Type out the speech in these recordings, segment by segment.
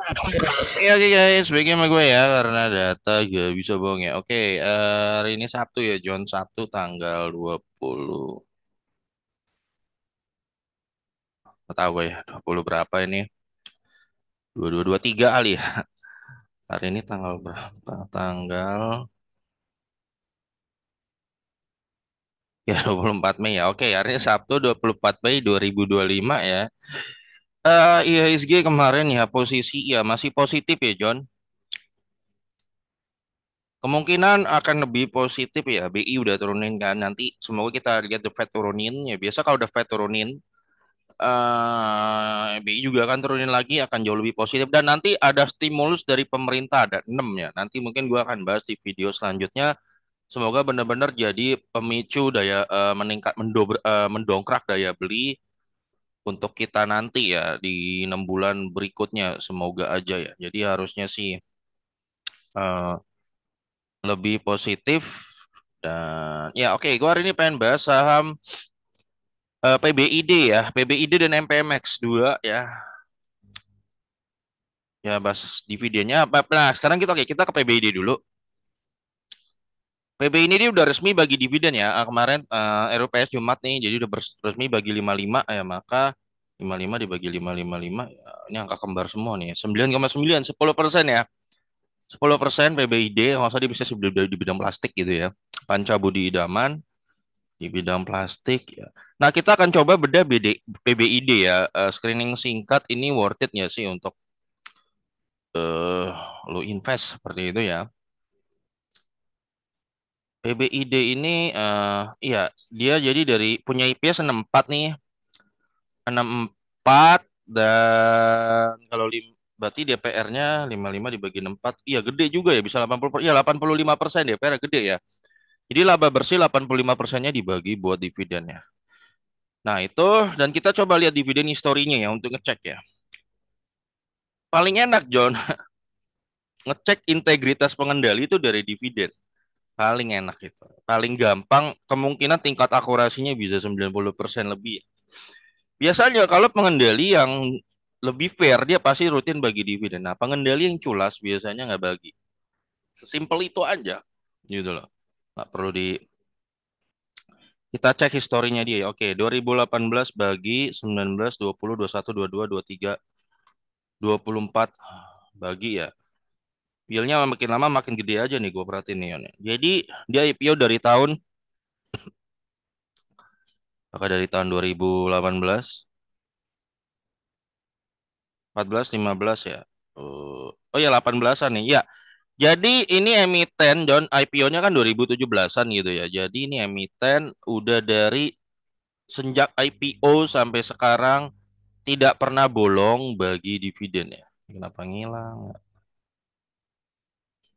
Ya oke guys, baiknya sama gue ya karena data gak bisa bohong ya. Oke, hari ini Sabtu ya, John. Sabtu tanggal 20. Nggak tahu gue ya, 20 berapa ini? 2223 kali ya. Hari ini tanggal berapa? Tanggal ya 24 Mei ya. Oke, hari ini Sabtu 24 Mei 2025 ya. IHSG kemarin ya posisi ya masih positif ya, John. Kemungkinan akan lebih positif ya. BI udah turunin kan. Nanti semoga kita lihat The Fed turunin ya. Biasa kalau The Fed turunin BI juga akan turunin lagi akan jauh lebih positif dan nanti ada stimulus dari pemerintah ada 6 ya. Nanti mungkin gua akan bahas di video selanjutnya. Semoga benar-benar jadi pemicu daya mendongkrak daya beli untuk kita nanti ya di 6 bulan berikutnya. Semoga aja ya. Jadi harusnya sih eh, lebih positif dan ya oke, gua hari ini pengen bahas saham PBID ya, PBID dan MPMX dua ya. Ya, bahas dividennya apa? Nah, sekarang kita oke, kita ke PBID dulu. PBI ini dia udah resmi bagi dividen ya. Kemarin RUPS Jumat nih, jadi udah resmi bagi 55 ya, maka 55 dibagi 555 ya, ini angka kembar semua nih. 9,9, 10% ya. 10% PBID, nggak usah dia bisa di bidang plastik gitu ya. Panca Budi Idaman di bidang plastik ya. Nah, kita akan coba bedah PBID ya. Screening singkat ini worth it nggak sih untuk eh lo invest seperti itu ya. PBID ini iya dia jadi dari punya IPS 64 nih, 64 dan kalau berarti DPR-nya 55 dibagi 64. Iya gede juga ya bisa 80 ya 85% DPR gede ya. Jadi laba bersih 85%-nya dibagi buat dividennya. Nah, itu dan kita coba lihat dividen historinya ya untuk ngecek ya. Paling enak John ngecek integritas pengendali itu dari dividen. Paling enak itu. Paling gampang kemungkinan tingkat akurasinya bisa 90% lebih. Biasanya kalau pengendali yang lebih fair dia pasti rutin bagi dividen. Nah, pengendali yang culas biasanya nggak bagi. Sesimpel itu aja, gitu loh. Nggak perlu di kita cek historinya dia. Oke, 2018 bagi 19, 20, 21, 22, 23, 24 bagi ya. Yieldnya makin lama makin gede aja nih gue perhatiin nih. Yon. Jadi dia IPO dari tahun maka dari tahun 2018, 14, 15 ya. Oh ya 18-an nih. Ya, jadi ini emiten John IPO-nya kan 2017-an gitu ya. Jadi ini emiten udah dari sejak IPO sampai sekarang tidak pernah bolong bagi dividen ya. Kenapa ngilang?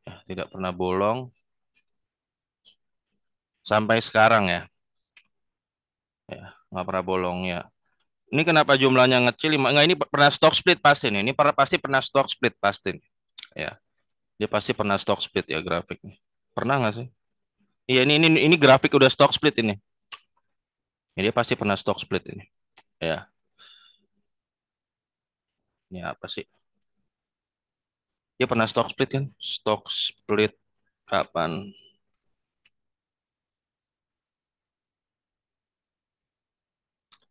Ya, tidak pernah bolong sampai sekarang ya. Ya, nggak pernah bolong ya. Ini kenapa jumlahnya ngecil? Nggak ini pernah stock split pasti nih. Ini pasti pernah stock split pasti nih. Ya, dia pasti pernah stock split ya grafiknya. Pernah nggak sih? Iya ini grafik udah stock split ini. Ya, dia pasti pernah stock split ini. Ya, ini apa sih? Dia pernah stock split kan? Stock split kapan?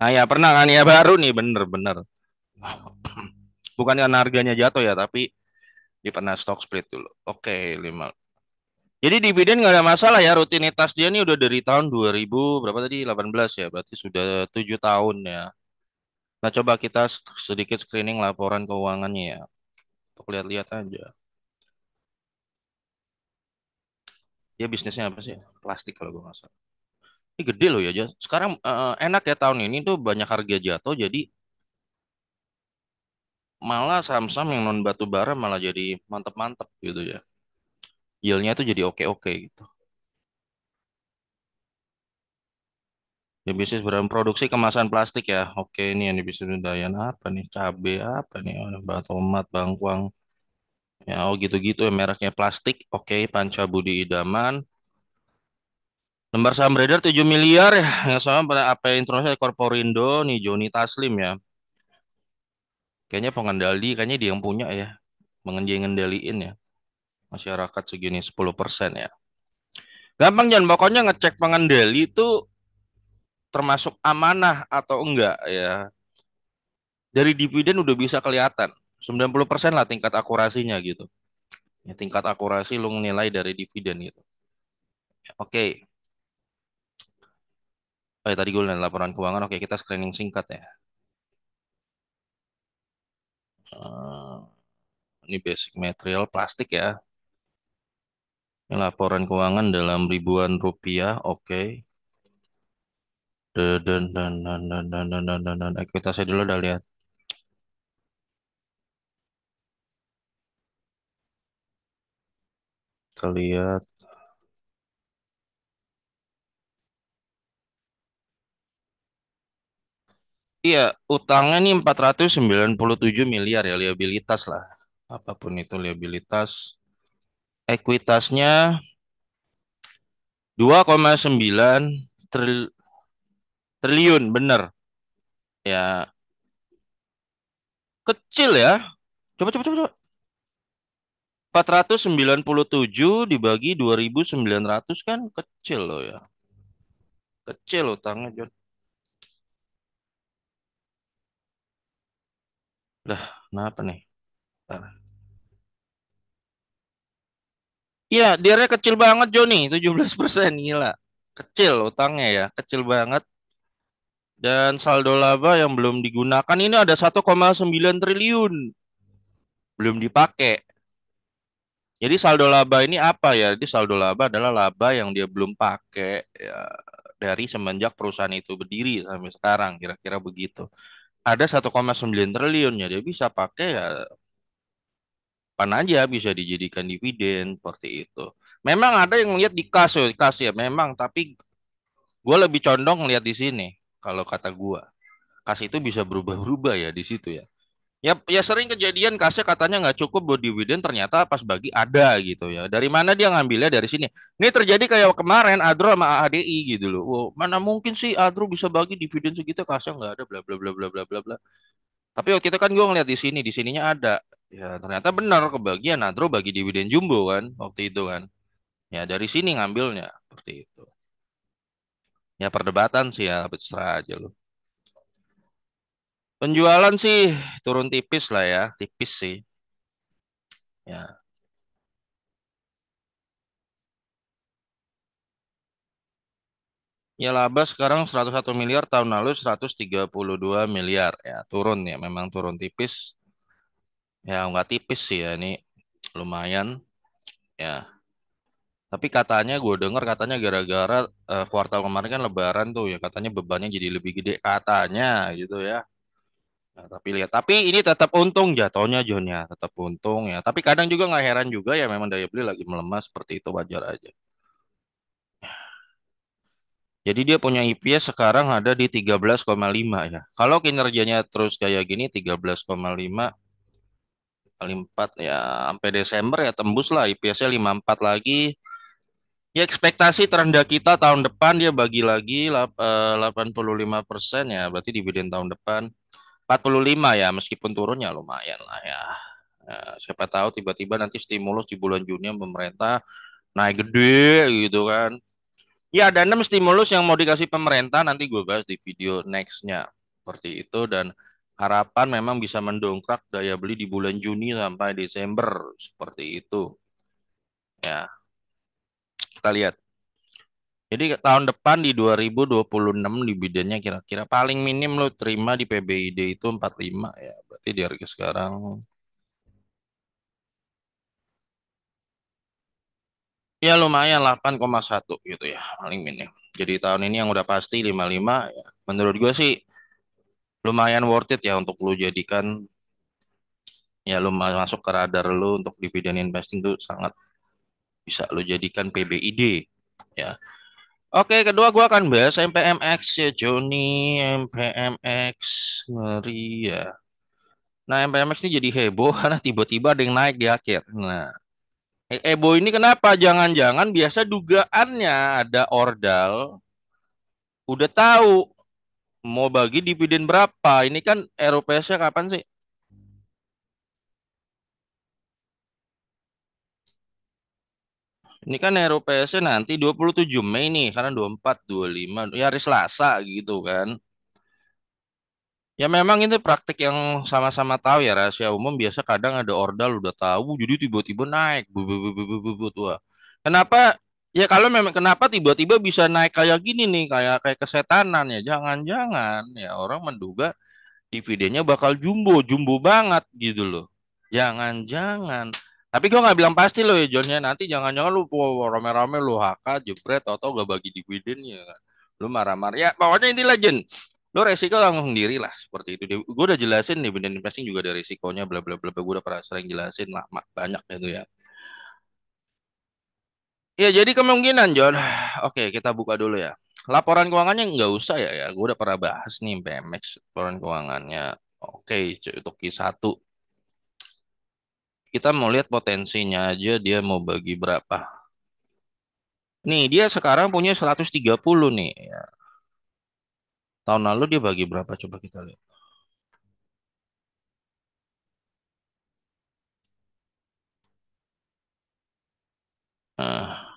Nah ya pernah kan ya baru nih bener-bener. Bukan karena harganya jatuh ya, tapi dia pernah stock split dulu. Oke, 5. Jadi dividen nggak ada masalah ya. Rutinitas dia nih udah dari tahun 2000 berapa tadi? 18 ya. Berarti sudah 7 tahun ya. Nah coba kita sedikit screening laporan keuangannya ya. Untuk lihat-lihat aja. Dia bisnisnya apa sih? Plastik kalau gue nggak salah. Ini gede loh ya. Sekarang enak ya tahun ini tuh banyak harga jatuh. Jadi malah saham-saham yang non batu bara malah jadi mantep-mantep gitu ya. Yieldnya tuh jadi oke-oke gitu. Ya bisnis produksi kemasan plastik ya. Oke ini yang di bisnis Dayan apa nih? Cabe apa nih? Oh, tomat, bangkuang. Ya oh gitu-gitu ya mereknya plastik. Oke Panca Budi Idaman. Lembar saham beredar 7 miliar ya. Yang sama pada AP Internasional Korporindo nih Joni Taslim ya. Kayaknya pengendali, kayaknya dia yang punya ya. mengendaliin ya masyarakat segini 10% ya. Gampang Jan, pokoknya ngecek pengendali itu termasuk amanah atau enggak ya. Dari dividen udah bisa kelihatan. 90% lah tingkat akurasinya gitu. Ya, tingkat akurasi lu nilai dari dividen gitu. Ya, oke. Oh, ya, tadi gue lihat laporan keuangan. Oke, kita screening singkat ya. Eh, ini basic material plastik ya. Ini laporan keuangan dalam ribuan rupiah. Oke. Dan ekuitasnya dulu udah lihat. Kita lihat. Iya, utangnya nih 497 miliar ya liabilitas lah. Apapun itu liabilitas. Ekuitasnya 2,9 triliun, bener. Ya, kecil ya. Coba, coba, coba, coba. 497 dibagi 2.900 kan kecil loh ya. Kecil utangnya, John. Lah, kenapa nih? Bentar. Iya, dia kecil banget, Joni. 17%, gila. Kecil utangnya ya, kecil banget. Dan saldo laba yang belum digunakan ini ada 1,9 triliun. Belum dipakai. Jadi saldo laba ini apa ya? Jadi saldo laba adalah laba yang dia belum pakai ya, dari semenjak perusahaan itu berdiri sampai sekarang, kira-kira begitu. Ada 1,9 triliun ya, dia bisa pakai ya pan aja, bisa dijadikan dividen seperti itu. Memang ada yang lihat di kas ya, memang, tapi gue lebih condong lihat di sini. Kalau kata gue, kas itu bisa berubah-berubah ya di situ ya. Ya, ya sering kejadian kasnya katanya nggak cukup buat dividen, ternyata pas bagi ada gitu ya. Dari mana dia ngambilnya dari sini? Ini terjadi kayak kemarin Adro sama ADI gitu loh. Wow, mana mungkin sih Adro bisa bagi dividen segitu kasnya nggak ada bla bla bla bla bla bla bla. Tapi waktu itu kan gue ngeliat di sini, di sininya ada. Ya ternyata benar kebagian Adro bagi dividen jumbo kan waktu itu kan. Ya dari sini ngambilnya seperti itu. Ya perdebatan sih ya, terserah aja loh. Penjualan sih turun tipis lah ya, tipis sih. Ya. Ya laba sekarang 101 miliar, tahun lalu 132 miliar. Ya turun ya, memang turun tipis. Ya nggak tipis sih ya, ini lumayan. Ya, tapi katanya gue dengar katanya gara-gara kuartal kemarin kan Lebaran tuh ya, katanya bebannya jadi lebih gede katanya gitu ya. Nah, tapi lihat, tapi ini tetap untung jatuhnya John ya, tetap untung ya. Tapi kadang juga nggak heran juga ya, memang daya beli lagi melemah seperti itu, wajar aja. Jadi dia punya IPS sekarang ada di 13,5 ya. Kalau kinerjanya terus kayak gini 13,5 kali 4 ya sampai Desember ya tembus lah IPS-nya 54 lagi. Ya ekspektasi terendah kita tahun depan dia bagi lagi 85% ya, berarti dividen tahun depan 45 ya, meskipun turunnya lumayan lah ya. Siapa tahu tiba-tiba nanti stimulus di bulan Juni pemerintah naik gede gitu kan. Ya, ada 6 stimulus yang mau dikasih pemerintah, nanti gue bahas di video nextnya. Seperti itu, dan harapan memang bisa mendongkrak daya beli di bulan Juni sampai Desember. Seperti itu. Ya, kita lihat. Jadi tahun depan di 2026 dividennya kira-kira paling minim lo terima di PBID itu 45 ya. Berarti di harga sekarang ya lumayan 8,1 gitu ya paling minim. Jadi tahun ini yang udah pasti 55 ya. Menurut gue sih lumayan worth it ya untuk lo jadikan, ya lu masuk ke radar lu untuk dividen investing tuh sangat bisa lu jadikan PBID ya. Oke, kedua gua akan bahas MPMX ya Joni, MPMX ngeri ya. Nah, MPMX ini jadi heboh karena tiba-tiba ada yang naik di akhir. Nah, heboh ini kenapa? Jangan-jangan biasa dugaannya ada ordal udah tahu mau bagi dividen berapa. Ini kan ROPS-nya kapan sih? Ini kan RUPS-nya nanti 27 Mei nih, karena 24, 25, ya hari Selasa gitu kan. Ya memang itu praktik yang sama-sama tahu ya, rahasia umum. Biasa kadang ada ordal udah tahu, jadi tiba-tiba naik. Wah. Kenapa? Ya kalau memang kenapa tiba-tiba bisa naik kayak gini nih, kayak kayak kesetanan ya. Jangan-jangan ya orang menduga dividennya bakal jumbo, jumbo banget gitu loh. Jangan-jangan. Tapi gue nggak bilang pasti loh ya John ya. Nanti jangan-jangan lu rame-rame lu HK jebret atau gak bagi dividen ya kan. Lu marah-marah. Ya pokoknya intilah Jen. Lu resiko tanggung sendiri lah seperti itu. Gue udah jelasin dividen investing juga ada resikonya bla bla bla. Gue udah pernah sering jelasin lama banyak itu ya. Ya jadi kemungkinan John. Oke kita buka dulu ya. Laporan keuangannya nggak usah ya ya. Gue udah pernah bahas nih PMX laporan keuangannya. Oke, untuk Q1 kita mau lihat potensinya aja dia mau bagi berapa. Nih, dia sekarang punya 130 nih. Ya. Tahun lalu dia bagi berapa? Coba kita lihat. Nah,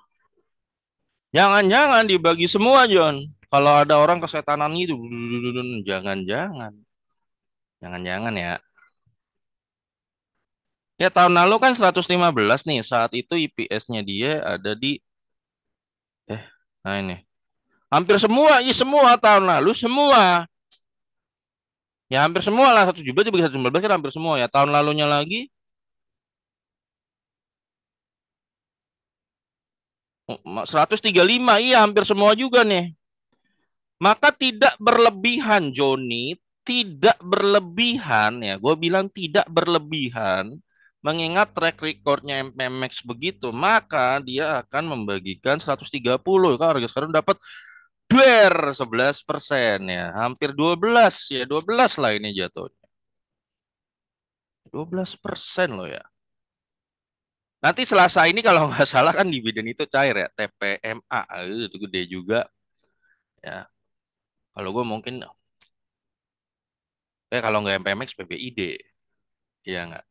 jangan-jangan dibagi semua, John. Kalau ada orang kesetanan gitu, jangan-jangan. Jangan-jangan ya. Ya, tahun lalu kan 115 nih. Saat itu IPS-nya dia ada di, eh, nah ini. Hampir semua, iya semua tahun lalu, semua. Ya hampir semua lah, 117 dibagi 115 kan hampir semua ya. Tahun lalunya lagi, 135, iya hampir semua juga nih. Maka tidak berlebihan, Joni, tidak berlebihan ya. Gue bilang tidak berlebihan. Mengingat track recordnya MPMX begitu, maka dia akan membagikan 130. Kalau harga sekarang dapat 11% ya. Hampir 12 ya, 12 lah ini jatuhnya. 12% loh ya. Nanti Selasa ini kalau nggak salah kan dividen itu cair ya, TPMA. Itu gede juga ya. Kalau gue mungkin, kalau nggak MPMX, PBID. Iya nggak?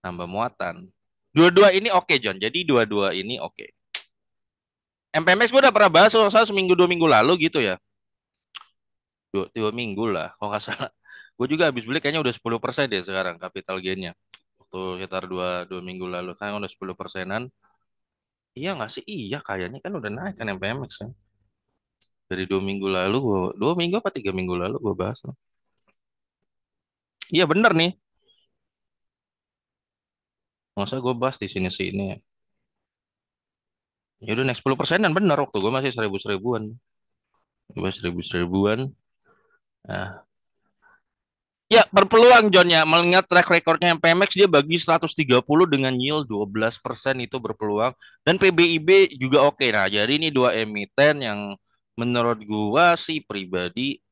Nambah muatan. Dua-dua ini oke, John. Jadi dua-dua ini oke. MPMX gue udah pernah bahas soal seminggu 2 minggu lalu gitu ya. 2 minggu lah, kalau nggak salah. Gue juga habis beli kayaknya udah 10% deh sekarang capital gainnya. Waktu sekitar dua minggu lalu. Kan udah 10%-an. Iya nggak sih? Iya kayaknya kan udah naik kan MPMX kan. Dari 2 minggu lalu, 2 minggu apa 3 minggu lalu gue bahas. Iya bener nih. Masa gue bahas di sini-sini ya. Ya udah naik 10%-an bener waktu gue masih seribu-seribuan. Gue seribu-seribuan. Nah, ya, berpeluang John ya. Mengingat track recordnya PMX dia bagi 130 dengan yield 12% itu berpeluang. Dan PBIB juga oke. Nah, jadi ini dua emiten yang menurut gua sih pribadi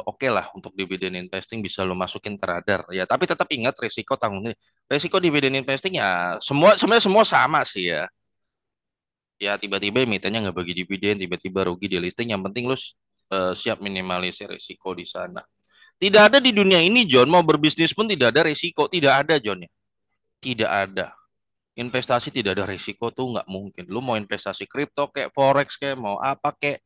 oke lah untuk dividen investing bisa lo masukin ke radar. Ya, tapi tetap ingat resiko tanggung. Resiko dividen investing ya semua sebenarnya semua sama sih ya. Ya tiba-tiba emitennya nggak bagi dividen, tiba-tiba rugi di listing. Yang penting lo siap minimalisir resiko di sana. Tidak ada di dunia ini, John, mau berbisnis pun tidak ada resiko. Tidak ada, John. Ya. Tidak ada. Investasi tidak ada resiko tuh nggak mungkin. Lu mau investasi kripto kayak forex kayak mau apa kayak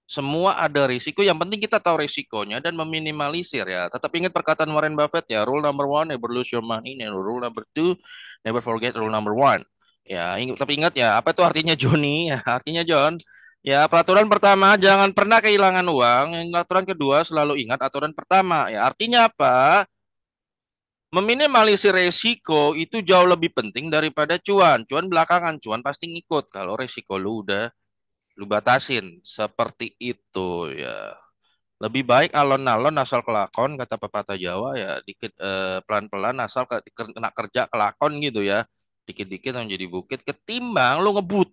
semua ada risiko. Yang penting kita tahu risikonya dan meminimalisir ya. Tetap ingat perkataan Warren Buffett ya. Rule number one, never lose your money. Rule number two, never forget rule number one. Ya, tapi ingat ya, apa itu artinya Johnny? Ya, artinya John. Ya, peraturan pertama, jangan pernah kehilangan uang. Yang aturan kedua, selalu ingat aturan pertama. Ya, artinya apa? Meminimalisir resiko itu jauh lebih penting daripada cuan. Cuan belakangan, cuan pasti ngikut. Kalau resiko lu batasin. Seperti itu ya. Lebih baik alon-alon asal kelakon kata pepatah Jawa ya dikit pelan-pelan asal kena kerja kelakon gitu ya. Dikit-dikit yang jadi bukit ketimbang lu ngebut.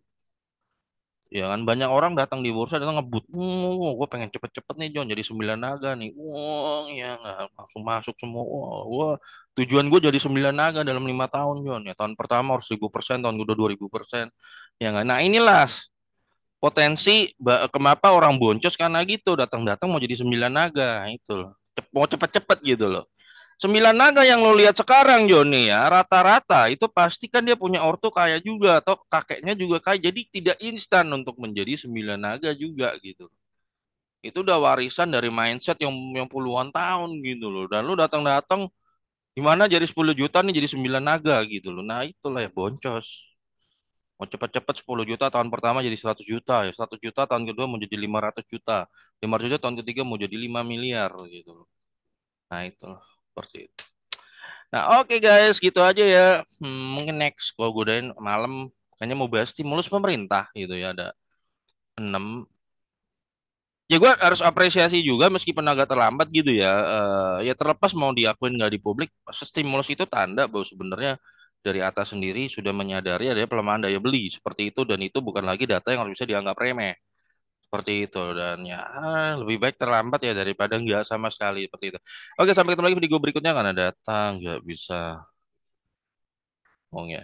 Ya kan banyak orang datang di bursa datang ngebut. Gue pengen cepet-cepet nih John jadi 9 naga nih. Wah, ya nggak langsung masuk semua. Wah, tujuan gue jadi 9 naga dalam 5 tahun John. Ya tahun pertama harus 1000%, tahun kedua 2000%. Ya nggak. Nah inilah potensi kenapa orang boncos karena gitu datang-datang mau jadi 9 naga itu loh. Mau cepet-cepet gitu loh. Sembilan naga yang lo lihat sekarang Joni ya, rata-rata itu pasti kan dia punya ortu kaya juga atau kakeknya juga kaya. Jadi tidak instan untuk menjadi sembilan naga juga gitu. Itu udah warisan dari mindset yang puluhan tahun gitu loh. Dan lu datang-datang gimana jadi 10 juta nih jadi 9 naga gitu loh. Nah, itulah ya boncos. Mau cepet-cepet 10 juta tahun pertama jadi 100 juta ya. 100 juta tahun kedua mau jadi 500 juta. 500 juta tahun ketiga mau jadi 5 miliar gitu loh. Nah, itulah seperti itu. Nah, oke guys, gitu aja ya. Mungkin next kalau godain malam kayaknya mau bahas stimulus pemerintah gitu ya ada 6. Ya gue harus apresiasi juga meskipun agak terlambat gitu ya. Ya terlepas mau diakuin nggak di publik, stimulus itu tanda bahwa sebenarnya dari atas sendiri sudah menyadari ada pelemahan daya beli seperti itu dan itu bukan lagi data yang harus bisa dianggap remeh seperti itu dan ya lebih baik terlambat ya daripada nggak sama sekali seperti itu. Oke, sampai ketemu lagi di video berikutnya karena datang nggak bisa. Oh ya.